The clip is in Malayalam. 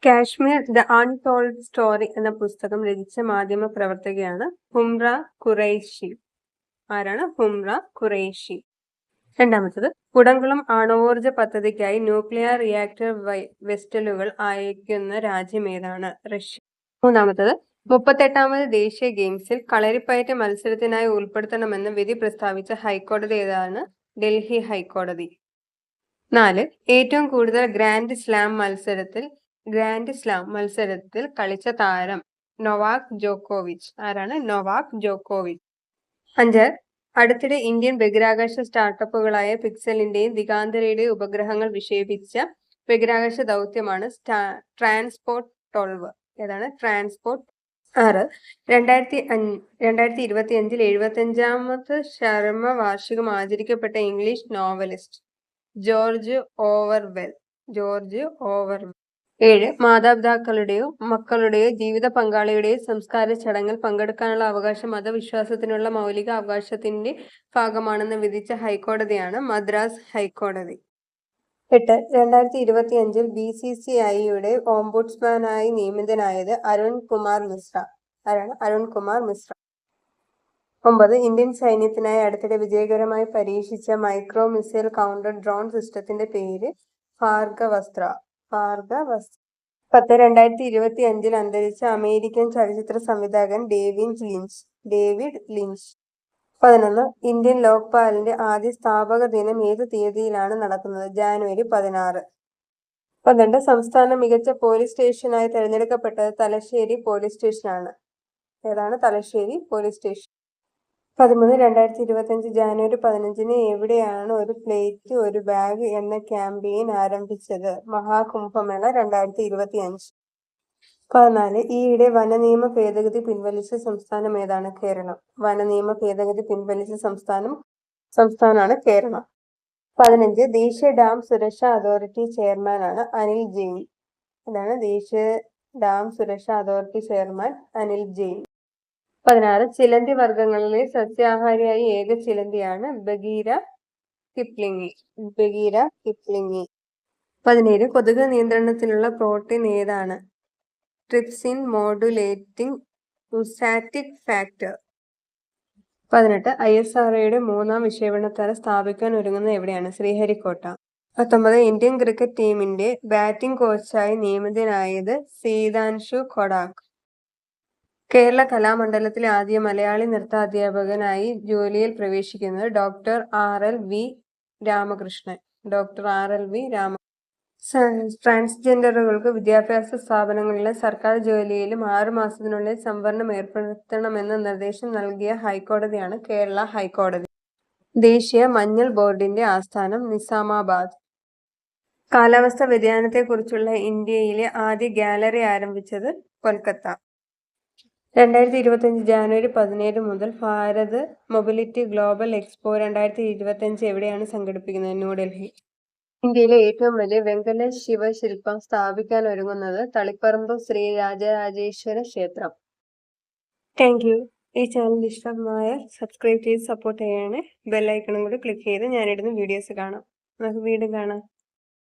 കാശ്മീർ ദ അൺടോൾഡ് സ്റ്റോറി എന്ന പുസ്തകം രചിച്ച മാധ്യമ പ്രവർത്തകയാണ് ഹുംറ ഖുറൈഷി. ആരാണ് ഹുംറ ഖുറൈഷി? രണ്ടാമത്തത്, കുടംകുളം ആണവോർജ പദ്ധതിക്കായി ന്യൂക്ലിയർ റിയാക്ടർ വെസ്റ്റലുകൾ അയക്കുന്ന രാജ്യം ഏതാണ്? റഷ്യ. മൂന്നാമത്തത്, 38ാമത് ദേശീയ ഗെയിംസിൽ കളരിപ്പയറ്റ് മത്സരത്തിനായി ഉൾപ്പെടുത്തണമെന്ന് വിധി പ്രസ്താവിച്ച ഹൈക്കോടതി ഏതാണ്? ഡൽഹി ഹൈക്കോടതി. 4. ഏറ്റവും കൂടുതൽ ഗ്രാൻഡ് സ്ലാം മത്സരത്തിൽ കളിച്ച താരം? നൊവാക് ജോക്കോവിച്ച്. ആരാണ്? നൊവാക് ജോക്കോവിച്ച്. 5. അടുത്തിടെ ഇന്ത്യൻ ബഹിരാകാശ സ്റ്റാർട്ടപ്പുകളായ പിക്സലിന്റെയും ദിഗാന്തരയുടെയും ഉപഗ്രഹങ്ങൾ വിക്ഷേപിച്ച ബഹിരാകാശ ദൗത്യമാണ് ട്രാൻസ്പോർട്ട് 12. ഏതാണ്? ട്രാൻസ്പോർട്ട്. 6. 2025 75ാമത് ചരമ വാർഷികം ആചരിക്കപ്പെട്ട ഇംഗ്ലീഷ് നോവലിസ്റ്റ്? ജോർജ് ഓവർവെൽ. 7. മാതാപിതാക്കളുടെയോ മക്കളുടെയോ ജീവിത പങ്കാളിയുടെയോ സംസ്കാര ചടങ്ങിൽ പങ്കെടുക്കാനുള്ള അവകാശം മതവിശ്വാസത്തിനുള്ള മൗലിക അവകാശത്തിന്റെ ഭാഗമാണെന്ന് വിധിച്ച ഹൈക്കോടതിയാണ് മദ്രാസ് ഹൈക്കോടതി. 8. 2025 BCCIയുടെ ഓംബുഡ്സ്മാനായി നിയമിതനായത് അരുൺ കുമാർ മിശ്ര. ആരാണ്? അരുൺ കുമാർ മിശ്ര. 9. ഇന്ത്യൻ സൈന്യത്തിനായി അടുത്തിടെ വിജയകരമായി പരീക്ഷിച്ച മൈക്രോ മിസൈൽ കൗണ്ടർ ഡ്രോൺ സിസ്റ്റത്തിന്റെ പേര് ഭാർഗവസ്ത്ര. 10. 2025 അന്തരിച്ച അമേരിക്കൻ ചലച്ചിത്ര സംവിധായകൻ ഡേവിഡ് ലിഞ്ച്. 11. ഇന്ത്യൻ ലോക്പാലിന്റെ ആദ്യ സ്ഥാപക ദിനം ഏത് തീയതിയിലാണ് നടക്കുന്നത്? ജാനുവരി 16. 12. സംസ്ഥാന മികച്ച പോലീസ് സ്റ്റേഷനായി തെരഞ്ഞെടുക്കപ്പെട്ടത് തലശ്ശേരി പോലീസ് സ്റ്റേഷനാണ്. ഏതാണ്? Thalassery police station. 13. 2025 ജാനുവരി 15 എവിടെയാണ് ഒരു പ്ലേറ്റ് ഒരു ബാഗ് എന്ന ക്യാമ്പയിൻ ആരംഭിച്ചത്? മഹാകുംഭമേള 2025. 14. ഈയിടെ വനനിയമ ഭേദഗതി പിൻവലിച്ച സംസ്ഥാനം ഏതാണ്? കേരളം. വനനിയമ ഭേദഗതി പിൻവലിച്ച സംസ്ഥാനമാണ് കേരളം. 15. ദേശീയ ഡാം സുരക്ഷാ അതോറിറ്റി ചെയർമാനാണ് അനിൽ ജെയിൻ. അതാണ് ദേശീയ ഡാം സുരക്ഷാ അതോറിറ്റി ചെയർമാൻ അനിൽ ജെയിൻ. 16. ചിലന്തി വർഗങ്ങളിലെ സസ്യാഹാരിയായ ഏക ചിലന്തിയാണ് ബഗീര കിപ്ലിംഗി. 17. കൊതുക് നിയന്ത്രണത്തിനുള്ള പ്രോട്ടീൻ ഏതാണ്? Trypsin modulating oostatic factor. 18. ISROയുടെ 3ാം വിക്ഷേപണത്തറ സ്ഥാപിക്കാൻ ഒരുങ്ങുന്നത് എവിടെയാണ്? ശ്രീഹരിക്കോട്ട. 19. ഇന്ത്യൻ ക്രിക്കറ്റ് ടീമിന്റെ ബാറ്റിംഗ് കോച്ചായി നിയമിതനായത് സീതാൻഷു കൊടാക്. കേരള കലാമണ്ഡലത്തിലെ ആദ്യ മലയാളി നൃത്താധ്യാപകനായി ജോലിയിൽ പ്രവേശിക്കുന്നത് ഡോക്ടർ RL V രാമകൃഷ്ണൻ. ട്രാൻസ്ജെൻഡറുകൾക്ക് വിദ്യാഭ്യാസ സ്ഥാപനങ്ങളിലും സർക്കാർ ജോലിയിലും 6 മാസത്തിനുള്ളിൽ സംവരണം ഏർപ്പെടുത്തണമെന്ന് നിർദ്ദേശം നൽകിയ ഹൈക്കോടതിയാണ് കേരള ഹൈക്കോടതി. ദേശീയ മഞ്ഞൾ ബോർഡിന്റെ ആസ്ഥാനം നിസാമാബാദ്. കാലാവസ്ഥാ വ്യതിയാനത്തെക്കുറിച്ചുള്ള ഇന്ത്യയിലെ ആദ്യ ഗാലറി ആരംഭിച്ചത് കൊൽക്കത്ത. 2025 ജാനുവരി 17 മുതൽ ഭാരത് മൊബിലിറ്റി ഗ്ലോബൽ എക്സ്പോ 2025 എവിടെയാണ് സംഘടിപ്പിക്കുന്നത്? ന്യൂഡൽഹി. ഇന്ത്യയിലെ ഏറ്റവും വലിയ വെങ്കല ശിവശില്പം സ്ഥാപിക്കാൻ ഒരുങ്ങുന്നത് തളിപ്പറമ്പ് ശ്രീ രാജരാജേശ്വര ക്ഷേത്രം. Thank you. ഈ ചാനൽ ഇഷ്ടമായാൽ സബ്സ്ക്രൈബ് ചെയ്ത് സപ്പോർട്ട് ചെയ്യണേ. ബെല്ലൈക്കണും കൂടി ക്ലിക്ക് ചെയ്ത് ഞാനിടുന്ന വീഡിയോസ് കാണാം. നമുക്ക് വീണ്ടും കാണാം.